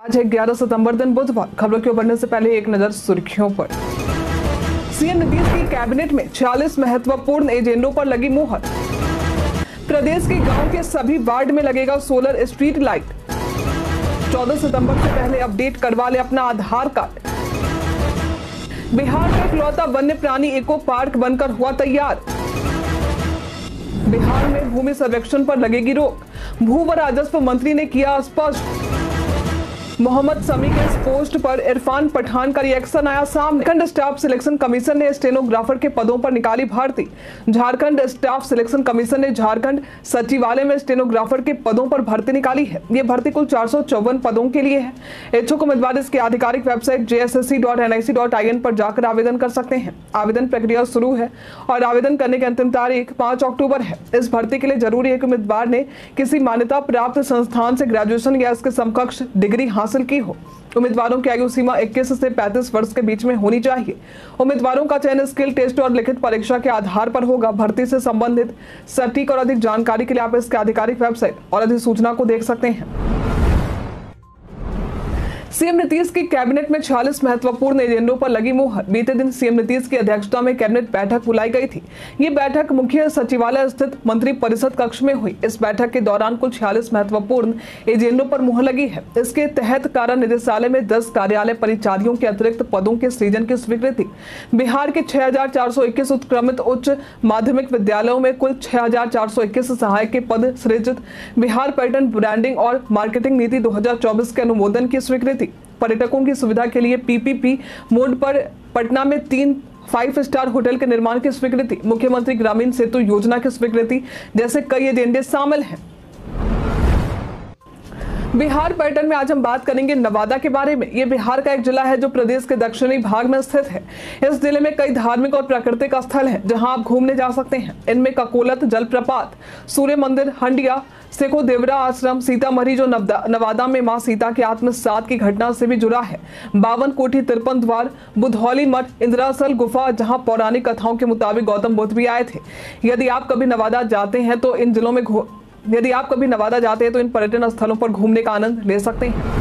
आज है 11 सितंबर दिन बुधवार। खबरों को बढ़ने से पहले एक नजर सुर्खियों पर। सीएम नीतीश की कैबिनेट में 46 महत्वपूर्ण एजेंडों पर लगी मुहर। प्रदेश के गांव के सभी वार्ड में लगेगा सोलर स्ट्रीट लाइट। 14 सितंबर से पहले अपडेट करवा ले अपना आधार कार्ड। बिहार का इकलौता वन्य प्राणी इको पार्क बनकर हुआ तैयार। बिहार में भूमि सर्वेक्षण पर लगेगी रोक, भू व राजस्व मंत्री ने किया स्पष्ट। मोहम्मद समी के इस पोस्ट पर इरफान पठान का रिएक्शन आया सामने। झारखंड स्टाफ सिलेक्शन कमीशन ने स्टेनोग्राफर के पदों पर निकाली भर्ती। झारखंड स्टाफ सिलेक्शन कमीशन ने झारखंड सचिवालय में स्टेनोग्राफर के पदों पर भर्ती निकाली है। ये भर्ती कुल 454 पदों के लिए है। इच्छुक उम्मीदवार इसकी आधिकारिक वेबसाइट jssc.nic.in पर जाकर आवेदन कर सकते हैं। आवेदन प्रक्रिया शुरू है और आवेदन करने की अंतिम तारीख 5 अक्टूबर है। इस भर्ती के लिए जरूरी है कि उम्मीदवार ने किसी मान्यता प्राप्त संस्थान से ग्रेजुएशन या इसके समकक्ष डिग्री हासिल की हो। उम्मीदवारों की आयु सीमा 21 से 35 वर्ष के बीच में होनी चाहिए। उम्मीदवारों का चयन स्किल टेस्ट और लिखित परीक्षा के आधार पर होगा। भर्ती से संबंधित सटीक और अधिक जानकारी के लिए आप इसके आधिकारिक वेबसाइट और अधिसूचना को देख सकते हैं। सीएम नीतीश की कैबिनेट में 46 महत्वपूर्ण एजेंडों पर लगी मुहर। बीते दिन सीएम नीतीश की अध्यक्षता में कैबिनेट बैठक बुलाई गई थी। ये बैठक मुख्य सचिवालय स्थित मंत्री परिषद कक्ष में हुई। इस बैठक के दौरान कुल 46 महत्वपूर्ण एजेंडों पर मुहर लगी है। इसके तहत कारा निदेशालय में 10 कार्यालय परिचारियों के अतिरिक्त पदों के सृजन की स्वीकृति। बिहार के 6421 उत्क्रमित उच्च माध्यमिक विद्यालयों में कुल 6421 सहायक के पद सृजित। बिहार पर्यटन ब्रांडिंग और मार्केटिंग नीति 2024 के अनुमोदन की स्वीकृति। पर्यटकों की सुविधा के लिए पीपीपी मोड पर पटना में 3 5 स्टार होटल के निर्माण की स्वीकृति। मुख्यमंत्री ग्रामीण सेतु योजना की स्वीकृति जैसे कई एजेंडे शामिल हैं। बिहार पर्यटन में आज हम बात करेंगे नवादा के बारे में। ये बिहार का एक जिला है जो प्रदेश के दक्षिणी भाग में स्थित है। इस जिले में कई धार्मिक और प्राकृतिक स्थल हैं जहां आप घूमने जा सकते हैं। इनमें ककोलत जलप्रपात, सूर्य मंदिर, हंडिया, सेको देवरा आश्रम, सीतामढ़ी जो नवादा में मां सीता के आत्मसात की घटना से भी जुड़ा है, 52 कोठी, 53 द्वार, बुधौली मठ, इंद्रासल गुफा जहां पौराणिक कथाओं के मुताबिक गौतम बुद्ध भी आए थे। यदि आप कभी नवादा जाते हैं तो इन पर्यटन स्थलों पर घूमने का आनंद ले सकते हैं।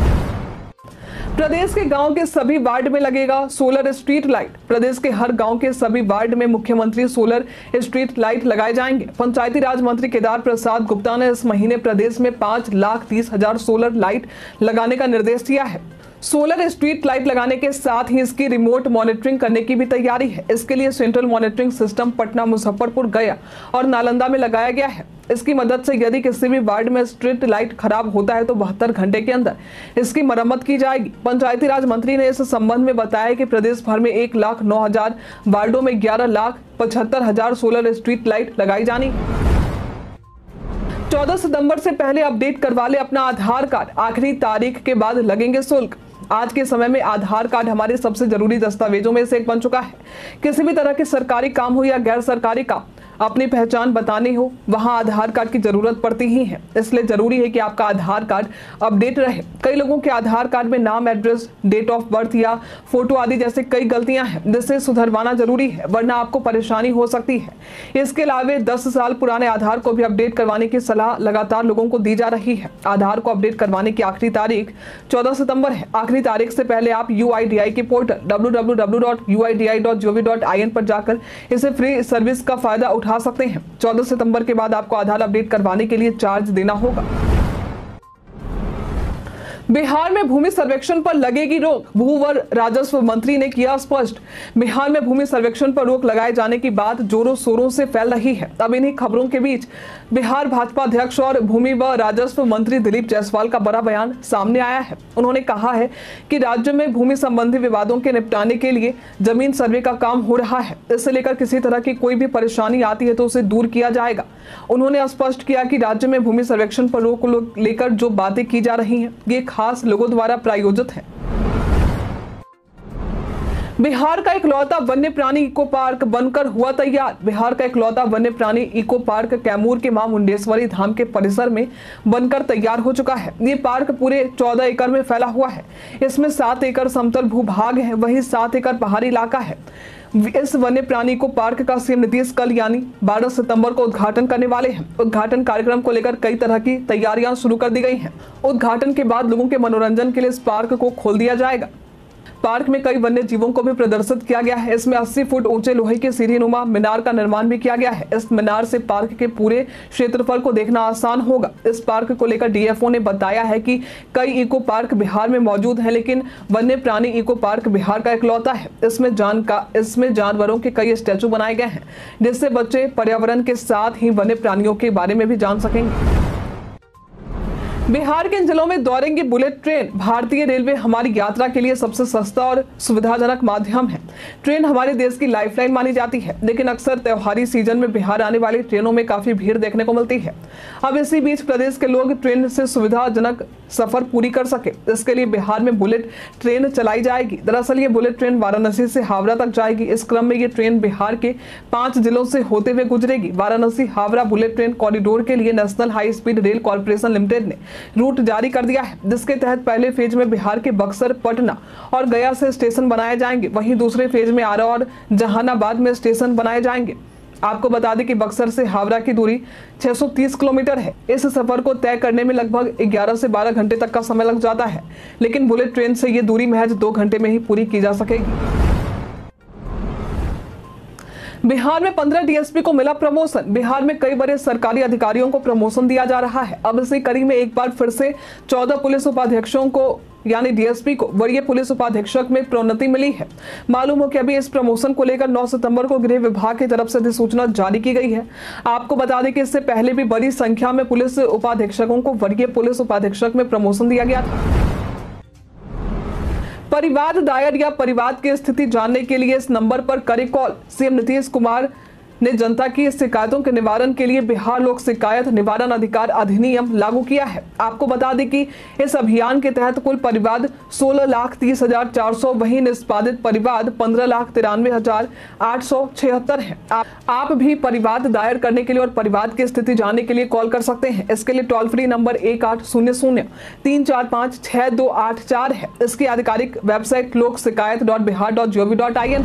प्रदेश के गांव के सभी वार्ड में लगेगा सोलर स्ट्रीट लाइट। प्रदेश के हर गांव के सभी वार्ड में मुख्यमंत्री सोलर स्ट्रीट लाइट लगाए जाएंगे। पंचायती राज मंत्री केदार प्रसाद गुप्ता ने इस महीने प्रदेश में 5,30,000 सोलर लाइट लगाने का निर्देश दिया है। सोलर स्ट्रीट लाइट लगाने के साथ ही इसकी रिमोट मॉनिटरिंग करने की भी तैयारी है। इसके लिए central monitoring system Patna, Muzaffarpur, गया और नालंदा में लगाया गया है। इसकी मदद से यदि किसी भी वार्ड में स्ट्रीट लाइट खराब होता है तो 72 घंटे के अंदर इसकी मरम्मत की जाएगी। पंचायती राज मंत्री ने इस संबंध में बताया कि प्रदेश भर में 1,09,000 वार्डों में 11,75,000 सोलर स्ट्रीट लाइट लगाई जानी है। 14 सितंबर से पहले अपडेट करवा ले अपना आधार कार्ड। आखिरी तारीख के बाद लगेंगे शुल्क। आज के समय में आधार कार्ड हमारे सबसे जरूरी दस्तावेजों में से एक बन चुका है। किसी भी तरह के सरकारी काम हो या गैर सरकारी काम, अपनी पहचान बतानी हो, वहां आधार कार्ड की जरूरत पड़ती ही है। इसलिए जरूरी है कि आपका आधार कार्ड अपडेट रहे। कई लोगों के आधार कार्ड में नाम, एड्रेस, डेट ऑफ बर्थ या फोटो आदि जैसे कई गलतियां हैं, जिसे सुधरवाना जरूरी है, वरना आपको परेशानी हो सकती है। इसके अलावा 10 साल पुराने आधार को भी अपडेट करवाने की सलाह लगातार लोगों को दी जा रही है। आधार को अपडेट करवाने की आखिरी तारीख 14 सितंबर है। आखिरी तारीख से पहले आप UIDAI के पोर्टल www.uidi.gov.in पर जाकर इसे फ्री सर्विस का फायदा उठा सकते हैं। 14 सितंबर के बाद आपको आधार अपडेट करवाने के लिए चार्ज देना होगा। बिहार में भूमि सर्वेक्षण पर लगेगी रोक, भू व राजस्व मंत्री ने किया स्पष्ट। बिहार में भूमि सर्वेक्षण पर रोक लगाए जाने की बात जोरों शोरों से फैल रही है। अब इन्हीं खबरों के बीच बिहार भाजपा अध्यक्ष और भूमि व राजस्व मंत्री दिलीप जायसवाल का बड़ा बयान सामने आया है। उन्होंने कहा है कि राज्य में भूमि संबंधी विवादों के निपटाने के लिए जमीन सर्वे का काम हो रहा है। इससे लेकर किसी तरह की कोई भी परेशानी आती है तो उसे दूर किया जाएगा। उन्होंने स्पष्ट किया कि राज्य में भूमि सर्वेक्षण पर रोक को लेकर जो बातें की जा रही हैं, ये खास लोगों द्वारा प्रायोजित है। बिहार का इकलौता वन्य प्राणी इको पार्क बनकर हुआ तैयार। बिहार का इकलौता वन्य प्राणी इको पार्क कैमूर के मां मुंडेश्वरी धाम के परिसर में बनकर तैयार हो चुका है। ये पार्क पूरे 14 एकड़ में फैला हुआ है। इसमें 7 एकड़ समतल भूभाग है, वहीं 7 एकड़ पहाड़ी इलाका है। इस वन्य प्राणी को पार्क का सीएम नीतीश कल यानी 12 सितंबर को उद्घाटन करने वाले हैं। उद्घाटन कार्यक्रम को लेकर कई तरह की तैयारियां शुरू कर दी गई हैं। उद्घाटन के बाद लोगों के मनोरंजन के लिए इस पार्क को खोल दिया जाएगा। पार्क में कई वन्य जीवों को भी प्रदर्शित किया गया है। इसमें 80 फुट ऊंचे लोहे के सीढ़ीनुमा मीनार का निर्माण भी किया गया है। इस मीनार से पार्क के पूरे क्षेत्रफल को देखना आसान होगा। इस पार्क को लेकर डीएफओ ने बताया है कि कई इको पार्क बिहार में मौजूद है, लेकिन वन्य प्राणी इको पार्क बिहार का इकलौता है। इसमें जानवरों के कई स्टैचू बनाए गए हैं, जिससे बच्चे पर्यावरण के साथ ही वन्य प्राणियों के बारे में भी जान सकेंगे। बिहार के जिलों में दौड़ेंगी बुलेट ट्रेन। भारतीय रेलवे हमारी यात्रा के लिए सबसे सस्ता और सुविधाजनक माध्यम है। ट्रेन हमारे देश की लाइफलाइन मानी जाती है, लेकिन अक्सर त्योहारी सीजन में बिहार आने वाली ट्रेनों में काफी भीड़ देखने को मिलती है। अब इसी बीच प्रदेश के लोग ट्रेन से सुविधाजनक सफर पूरी कर सके, इसके लिए बिहार में बुलेट ट्रेन चलाई जाएगी। दरअसल ये बुलेट ट्रेन वाराणसी से हावड़ा तक जाएगी। इस क्रम में ये ट्रेन बिहार के 5 जिलों से होते हुए गुजरेगी। Varanasi Howrah bullet train corridor के लिए national high speed rail corporation limited ने रूट जारी कर दिया है, जिसके तहत पहले फेज में बिहार के बक्सर, पटना और गया से स्टेशन बनाए जाएंगे। वहीं दूसरे फेज में आरा और जहानाबाद में स्टेशन बनाए जाएंगे। आपको बता दें कि बक्सर से हावड़ा की दूरी 630 किलोमीटर है। इस सफर को तय करने में लगभग 11 से 12 घंटे तक का समय लग जाता है, लेकिन बुलेट ट्रेन से ये दूरी महज 2 घंटे में ही पूरी की जा सकेगी। बिहार में 15 डीएसपी को मिला प्रमोशन। बिहार में कई बड़े सरकारी अधिकारियों को प्रमोशन दिया जा रहा है। अब इसी कड़ी में एक बार फिर से 14 पुलिस उपाधीक्षकों को यानी डीएसपी को वरीय पुलिस उपाधीक्षक में प्रोन्नति मिली है। मालूम हो कि अभी इस प्रमोशन को लेकर 9 सितंबर को गृह विभाग की तरफ से अधिसूचना जारी की गई है। आपको बता दें कि इससे पहले भी बड़ी संख्या में पुलिस उपाधीक्षकों को वरीय पुलिस उपाधीक्षक में प्रमोशन दिया गया था। परिवाद दायर या परिवाद की स्थिति जानने के लिए इस नंबर पर करें कॉल। सीएम नीतीश कुमार ने जनता की शिकायतों के निवारण के लिए बिहार लोक शिकायत निवारण अधिकार अधिनियम लागू किया है। आपको बता दें कि इस अभियान के तहत कुल परिवाद 16,30,400, वहीं निष्पादित परिवाद 15,93,876 है। आप भी परिवाद दायर करने के लिए और परिवाद की स्थिति जानने के लिए कॉल कर सकते हैं। इसके लिए टोल फ्री नंबर 1800-345-6284 है। इसकी आधिकारिक वेबसाइट lokshikayat.bihar.gov.in है।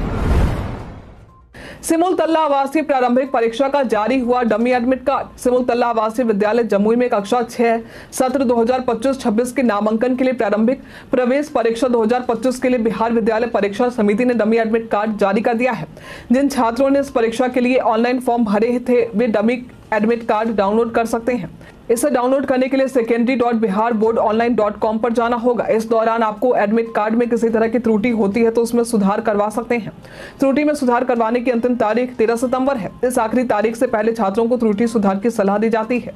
सिमुलतला आवासीय प्रारंभिक परीक्षा का जारी हुआ डमी एडमिट कार्ड। सिमुलतला आवासीय विद्यालय जमुई में कक्षा 6 सत्र 2025-26 के नामांकन के लिए प्रारंभिक प्रवेश परीक्षा 2025 के लिए बिहार विद्यालय परीक्षा समिति ने डमी एडमिट कार्ड जारी कर दिया है। जिन छात्रों ने इस परीक्षा के लिए ऑनलाइन फॉर्म भरे थे वे डमी एडमिट कार्ड डाउनलोड कर सकते हैं। इसे डाउनलोड करने के लिए secondary.biharboardonline.com पर जाना होगा। इस दौरान आपको एडमिट कार्ड में किसी तरह की त्रुटि होती है तो उसमें सुधार करवा सकते हैं। त्रुटि में सुधार करवाने की अंतिम तारीख 13 सितंबर है। इस आखिरी तारीख से पहले छात्रों को त्रुटि सुधार की सलाह दी जाती है।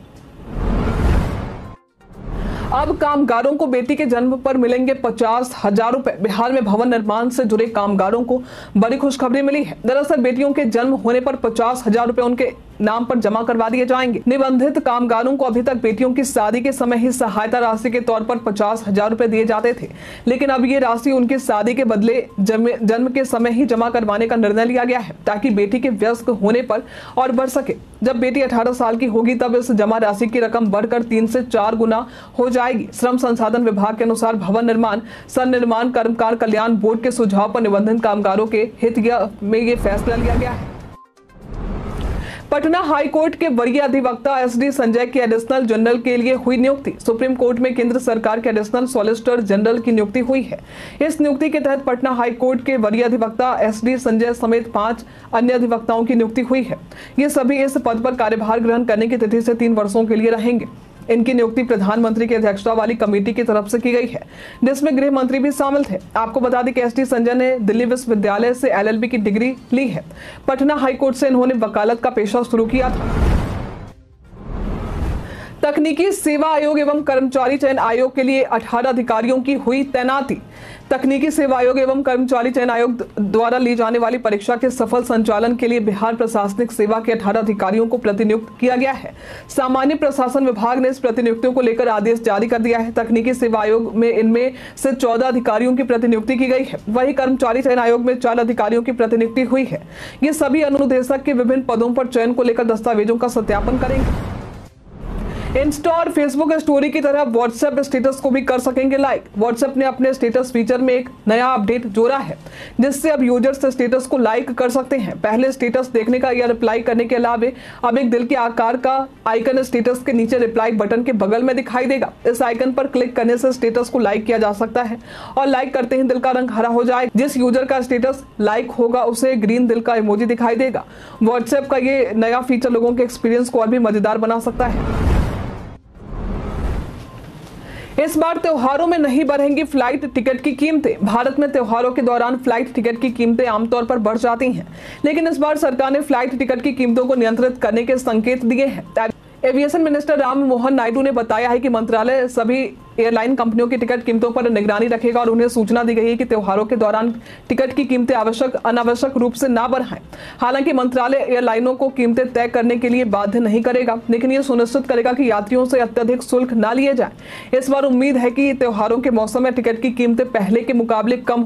अब कामगारों को बेटी के जन्म पर मिलेंगे 50,000 रुपए। बिहार में भवन निर्माण से जुड़े कामगारों को बड़ी खुशखबरी मिली है। दरअसल बेटियों के जन्म होने पर 50,000 रुपए उनके नाम पर जमा करवा दिए जाएंगे। निबंधित कामगारों को अभी तक बेटियों की शादी के समय ही सहायता राशि के तौर पर 50,000 रुपए दिए जाते थे, लेकिन अब ये राशि उनकी शादी के बदले जन्म के समय ही जमा करवाने का निर्णय लिया गया है, ताकि बेटी के वयस्क होने पर और बढ़ सके। जब बेटी 18 साल की होगी तब इस जमा राशि की रकम बढ़कर 3 से 4 गुना हो जाएगी। श्रम संसाधन विभाग के अनुसार भवन निर्माण सन्निर्माण कर्मकार कल्याण बोर्ड के सुझाव पर निबंधित कामगारों के हित में ये फैसला लिया गया है। पटना हाई कोर्ट के वरीय अधिवक्ता एसडी संजय की एडिशनल जनरल के लिए हुई नियुक्ति। सुप्रीम कोर्ट में केंद्र सरकार के एडिशनल सॉलिसिटर जनरल की नियुक्ति हुई है। इस नियुक्ति के तहत पटना हाई कोर्ट के वरीय अधिवक्ता एसडी संजय समेत 5 अन्य अधिवक्ताओं की नियुक्ति हुई है। ये सभी इस पद पर कार्यभार ग्रहण करने की तिथि से 3 वर्षों के लिए रहेंगे। इनकी नियुक्ति प्रधानमंत्री की अध्यक्षता वाली कमेटी की तरफ से की गई है, जिसमें गृह मंत्री भी शामिल थे। आपको बता दें कि एसडी संजय ने दिल्ली विश्वविद्यालय से एलएलबी की डिग्री ली है। पटना हाईकोर्ट से इन्होंने वकालत का पेशा शुरू किया था। तकनीकी सेवा आयोग एवं कर्मचारी चयन आयोग के लिए 18 अधिकारियों की हुई तैनाती। तकनीकी सेवा आयोग एवं कर्मचारी चयन आयोग द्वारा ली जाने वाली परीक्षा के सफल संचालन के लिए बिहार प्रशासनिक सेवा के 18 अधिकारियों को प्रतिनियुक्त किया गया है। सामान्य प्रशासन विभाग ने इस प्रतिनियुक्तियों को लेकर आदेश जारी कर दिया है। तकनीकी सेवा आयोग में इनमें से 14 अधिकारियों की प्रतिनियुक्ति की गई है। वहीं कर्मचारी चयन आयोग में 4 अधिकारियों की प्रतिनियुक्ति हुई है। ये सभी अनुदेशक के विभिन्न पदों पर चयन को लेकर दस्तावेजों का सत्यापन करेंगे। इंस्टा और फेसबुक स्टोरी की तरह व्हाट्सएप स्टेटस को भी कर सकेंगे लाइक। व्हाट्सएप ने अपने स्टेटस फीचर में एक नया अपडेट जोड़ा है, जिससे अब यूजर्स स्टेटस को लाइक कर सकते हैं। पहले स्टेटस देखने का या रिप्लाई करने के अलावा अब एक दिल के आकार का आइकन स्टेटस के नीचे रिप्लाई बटन के बगल में दिखाई देगा। इस आइकन पर क्लिक करने से स्टेटस को लाइक किया जा सकता है और लाइक करते ही दिल का रंग हरा हो जाए। जिस यूजर का स्टेटस लाइक होगा उसे ग्रीन दिल का इमोजी दिखाई देगा। व्हाट्सएप का ये नया फीचर लोगों के एक्सपीरियंस को और भी मजेदार बना सकता है। इस बार त्योहारों में नहीं बढ़ेंगी फ्लाइट टिकट की कीमतें। भारत में त्योहारों के दौरान फ्लाइट टिकट की कीमतें आमतौर पर बढ़ जाती हैं, लेकिन इस बार सरकार ने फ्लाइट टिकट की कीमतों को नियंत्रित करने के संकेत दिए हैं। एविएशन मिनिस्टर राम मोहन नायडू ने बताया है कि मंत्रालय सभी एयरलाइन कंपनियों की टिकट कीमतों पर निगरानी रखेगा और उन्हें सूचना दी गई है कि त्योहारों के दौरान टिकट की कीमतें अनावश्यक रूप से ना बढ़ाएं। हालांकि मंत्रालय एयरलाइनों को कीमतें तय करने के लिए बाध्य नहीं करेगा, लेकिन ये सुनिश्चित करेगा कि यात्रियों से अत्यधिक शुल्क ना लिए जाए। इस बार उम्मीद है कि त्योहारों के मौसम में टिकट की कीमतें पहले के मुकाबले कम